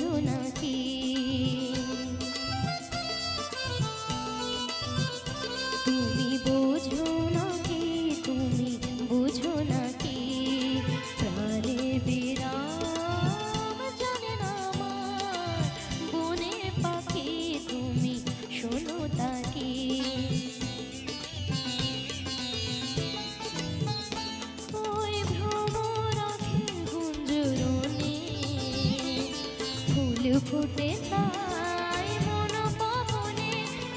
বুঝো নাকি তুমি বুঝো নাকি তুমি বুঝো নাকি প্রাণে বিরাম জানে না আমার বনের পাখি তুমি শোনো তাকি ওই ভ্রমরাখের গুঞ্জরণে ফুল ফুটে তাই মন পবনে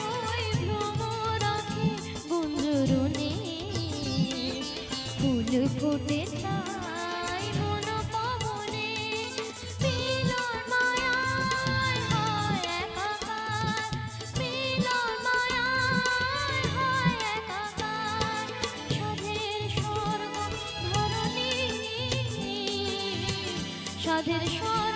ওই ভ্রমরাখের গুঞ্জরণে ফুল ফুটে তাই মন পবনে মিলন মায়ায় হয় একাকার মিলন মায়ায় হয় একাকার সাধের স্বর্গ ধরণী সাধের স্বর্গ